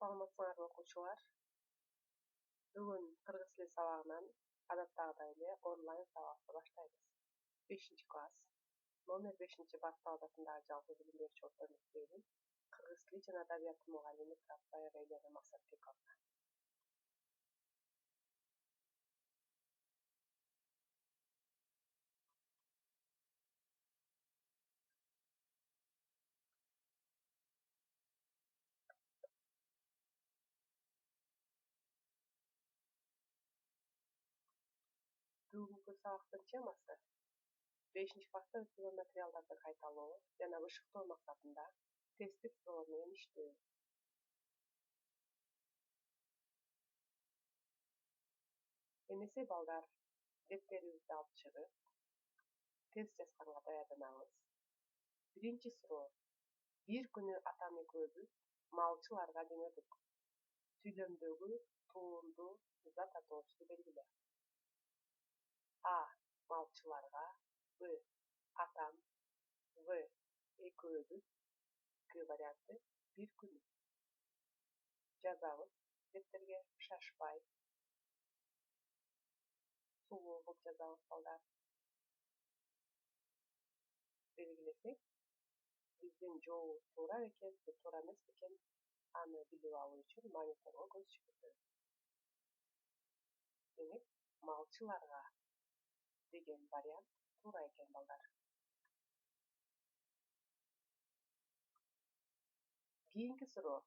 Саламатсыңарбы окуучулар. Бүгүн кыргыз тили сабагынан адаттагыдай эле онлайн сабакты баштайбыз. 5-класс номер 5-баттал адатындагы жалпы билим берүүчү орто мектебинин кыргыз тили жана адабияты мугалими Трапбаева Елена Максатбековна. Бүгүнкү сабактын темасы 5-класста өтүлгөн материалдарды кайталоо жана бышыктоо максатында тесттик суроо менен иштөө. Эмесе балдар, дептерибизди алып чыгып, тест жазганга даярданабыз. Биринчи суроо. Бир күнү атам экөөбүз малчыларга жөнөдүк. Сүйлөмдөгү туунду зат атоочту белгиле. А. Малчыларга. Б. Атам. В. Экөөбүз. Г варианты. Бир күнү. Жазабыз дептерге шашпай. Сулуу кылып жазабыз балдар. Белгилесек, биздин жообубуз туура бекен же туура эмес бекен аны билип алуу үчүн мониторго көз жүгүртөбүз. Демек, малчыларга деген вариант туура экен балдар. Кийинки суроо.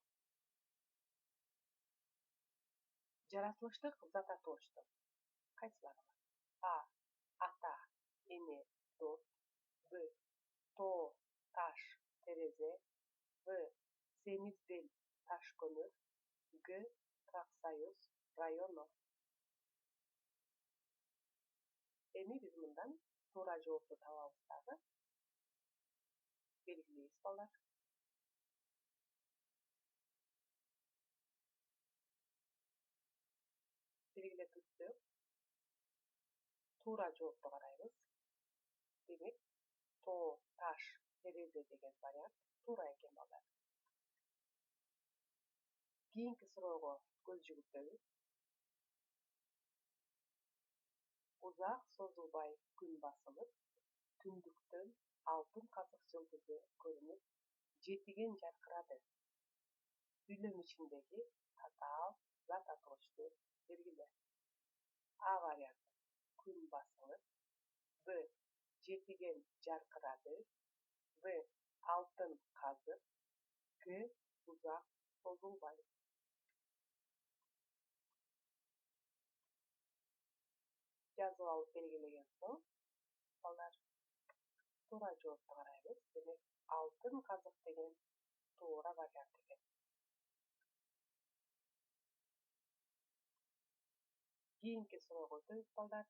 Жаратылыштык зат атоочту кайсылары бар? А. Ата, эне, дос. Б. Тоо, таш, терезе. В. Семиз бел, таш көмүр. Г. Профсоюз, районо. Эми биз мындан туура жоопту табабыз дагы. Белгилейбиз балдар. Белгилеп бүтсөк, туура жоопту карайбыз. Демек, тоо, таш, терезе деген вариант туура экен балдар. Кийинки суроого көз жүгүртөбүз. Узак созулбай күн басылып, түндүктөн алтын казык жылдызы көрүнүп, жетиген жаркырады. Сүйлөм ичиндеги татаал зат атоочту белгиле. А варианты. Күн басылып. Б. Жетиген жаркырады. В. Алтын казык. Г. Узак созулбай. Жазып алып белгилеген соң, балдар, туура жоопту карайбыз. Демек, алтын казык деген туура вариант экен. Кийинки суроого өтөбүз балдар.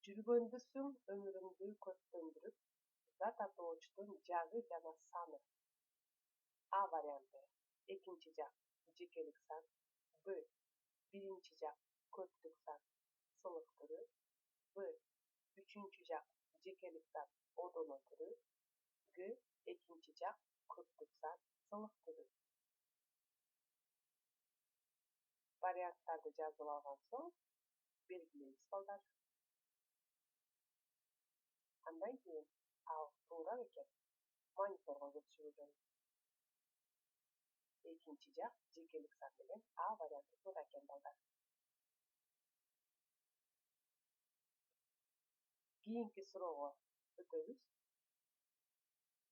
Жүргөнбүзсүң өмүрүңдү көптөндүрүп, зат атоочтун жагы жана саны. А варианты. Экинчи жак жекелик сан. Б. Биринчи жак көптүк сан, сылык түрү. В. Үчүнчү жак жекелик сан, одоно түрү. Г. Экинчи жак көптүк сан, сылык түрү. Варианттарды жазып алган соң, белгилейбиз балдар. Андан кийин ал туура бекен мониторго көз жүгүртөбүз. Экинчи жак жекелик сан деген А варианты туура экен балдар. Кийинки суроого өтөбүз.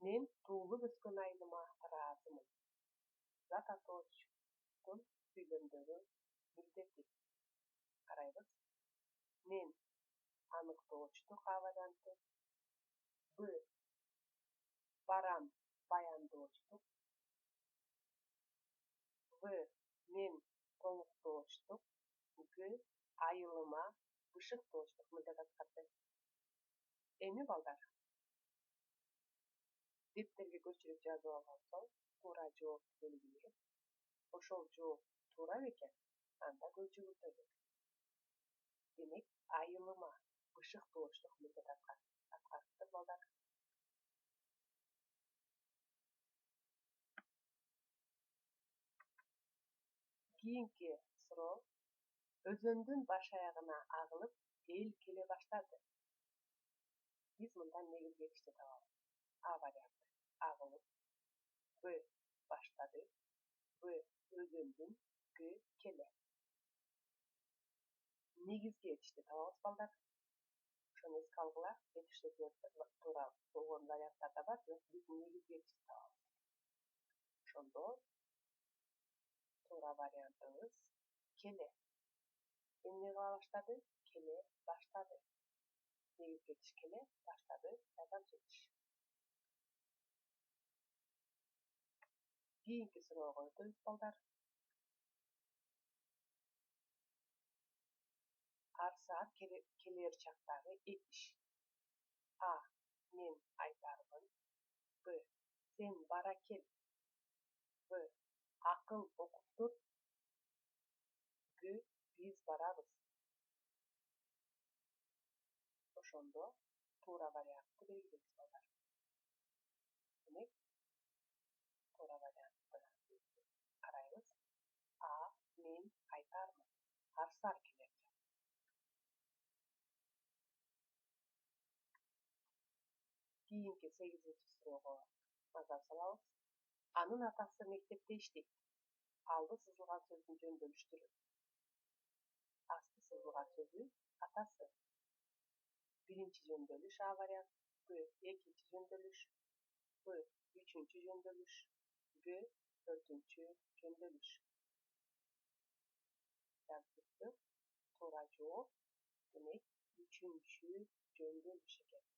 Мен туулуп өскөн айылыма ыраазымын. Зат атоочтун сүйлөмдөгү милдети. Карайбыз. Мен аныктоочтук А варианты. Б. Барам баяндоочтук. В. Мен толуктоочтук. Г. Айылыма бышыктоочтук милдет аткарды. Эми балдар, дептерге көчүрүп жазып алган соң, туура жоопту белгилеп, ошол жооп туура бекен, анда көз жүгүртөбүз. Демек, айылыма бышыктоочтук милдет аткарыптыр балдар. Кийинки суроо. Өзөндүн баш аягына агылып, эл келе баштады. Биз мындан негизги этишти табабыз. А варианты. Агылып. Б. Баштады. В. Өзөндүн. Г. Келе. Негизги этишти табабыз, балдар. Ошону эске алгыла. Этишти туура болгон варианттар да бар, бирок биз негизги этишти табабыз. Ошондо туура вариантыбыз келе. Эмне кыла баштады? Келе баштады. Негизги этиш келе баштады. Жардамчы этиш. Кийинки суроого өтөбүз, балдар. Ар саат келер чактагы этиш. А. Мен айтармын. Б. Сен бара кел. В. Акыл окуп тур. Г. Биз барабыз. Ошондо туура вариантты белгилейбиз, балдар. Демек, туура вариантты карайбыз. А. Мен айтармын. Ар саат келер чак. Кийинки 8-суроого назар салабыз. Анын атасы мектепте иштейт. Алды сызылган сөздүн жөндөмүштүрү. Асты сызылган сөзү атасы. Биринчи жөндөмүш А вариант. Б. Экинчи жөндөмүш. В. Үчүнчү жөндөмүш. Г. Төртүнчү жөндөмүш. Жазып туура жооп. Демек, үчүнчү жөндөмүш экен.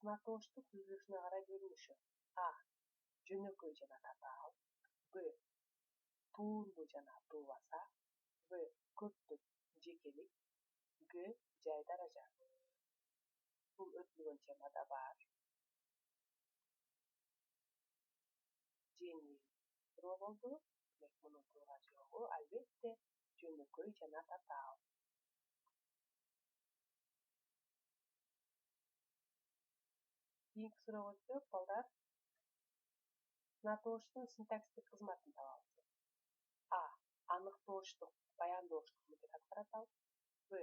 Сынатооштук түзүлүшүнө карай бөлүнүшү. А. Жөнөкөй жана татаал. Б. Туурду жана туубаса. В. Көптүк, жекелик. Г. Жай даража. Бул өтүлгөн темада бар. Жеңил суроо болду. Демек, мунун туура жообу албетте жөнөкөй жана татаал. Кийинки суроого өтсөк, балдар. Сынатооштун синтаксистик кызматын табабыз. А. Аныктооштук, баяндооштук милдет аткарат ал. Б.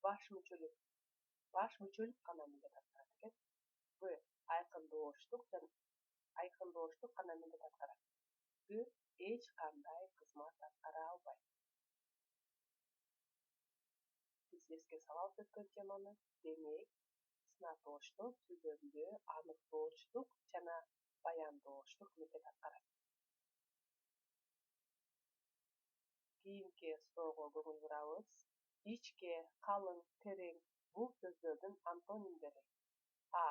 Баш мүчөлүк гана милдет аткарат экен. В. Айкындооштук гана милдет аткарат. Г. Эч кандай кызмат аткара албайт. Биз эске салабыз өткөн теманы. Демек, сынатооштук сүзөмдө аныктооштук жана баяндооштук милдет аткарат. Кийинки суроого көңүл бурабыз. Ичке, калың, терең бул сөздөрдүн антонимдери. А.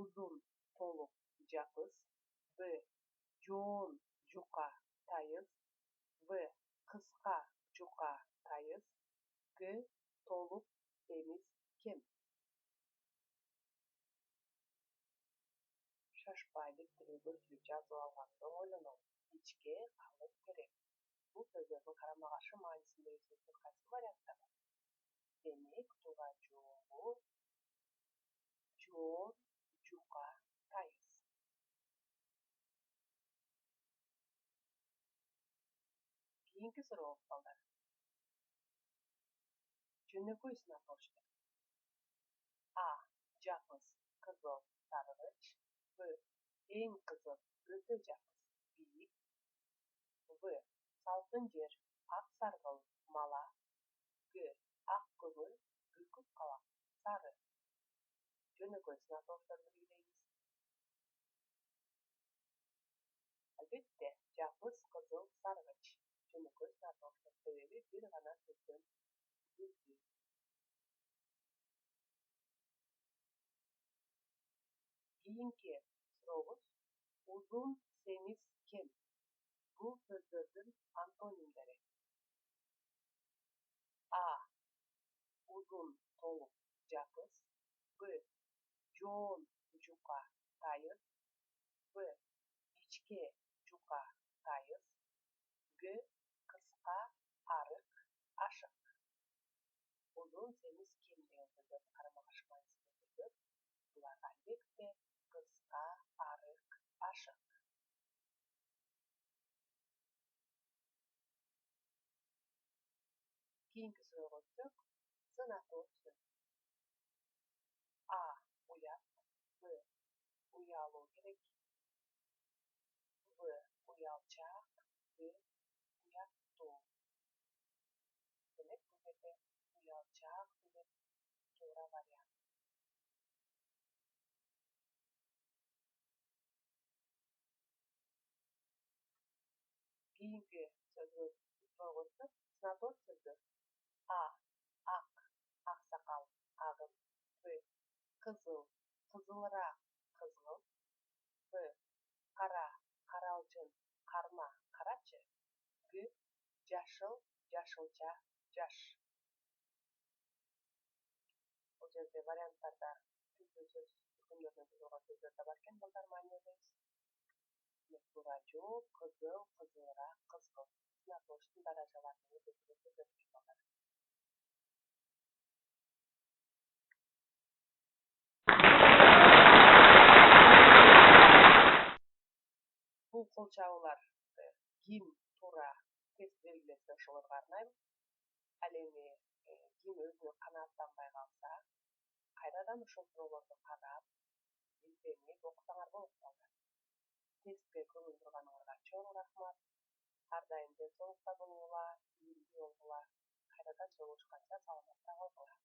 Узун, толук, жапыс. Б. Жоон, жука, тайыз. В. Кыска, жука, тайыз. Г. Толук, семиз, кем. Шашпай беттирүүгө сүйлөп жазып алган соң ойлонобуз. Ичке, калың, терең. Бул сөздөрдүн карама каршы маанисиндеги сөздөр кайсы вариантта бар? Демек, туура жообу жоон, жука, тайыз. Кийинки сурообуз, балдар. Жөнөкөй сынатооштук. А. Жапыс, кызыл, саргыч. Б. Эң кызыл, өтө жапыс, бийик. В. Салкын жер, ак саргыл, мала. Г. Ак көңүл, бүркүт калак, сары. Жөнөкөй сынатоошторду белгилейбиз. Албетте, жапыс, кызыл, саргыч. Жөнөкөй сынатооштор. Себеби бир гана сөздөн түзүлгөн. Кийинки сурообуз. Узун, семиз, кем. Бул сөздөрдүн антонимдери. А. Узун, толук, жапыс. Б. Жоон, жука, тайыз. В. Ичке, жука, тайыз. Г. Кыска, арык, ашык. Узун, семиз, кем деген сөздөрдүн карама каршы маанисиндеги сөздөр. Булар албетте кыска, Keyingi so'roqqa o'tsak, san'atni o'qishni. A. Uyat. B. Uyaluu kerak. B. Uyalchaq. D. Uyattuu. Demak, bu yerda uyalchaq degan to'g'ri variant. Keyingi so'roqqa o'tsak, san'at so'zi. A. Aq, oqsoqol, ag'im. B. Qizil, qizilroq, qizg'in. B. Qora, qarolchin, qarma, qarachi. G. Jashil, jashilcha, jash. Bu yerda variantlarda turli so'z hukmlarni bildirgan so'zlar tabarkan bo'lgan ma'nodaymiz. Turaju, qizil, qizilroq, qizg'in. San'at darajalarini belgilab bu qo'lchavlar gim to'ra test belgilashda o'shalarga arnaymiz. Al endi gim o'zini qanoatlanmay qolsa, qaytadan o'sha so'rovlarga qarab, izlab o'qisanlar bo'ladi. Testga ko'ngil burganinglarga cho'ng rahmat. Har doim sog'likda bo'linglar, uyli bo'linglar. Qaytadan so'rashgancha salomatda qolinglar.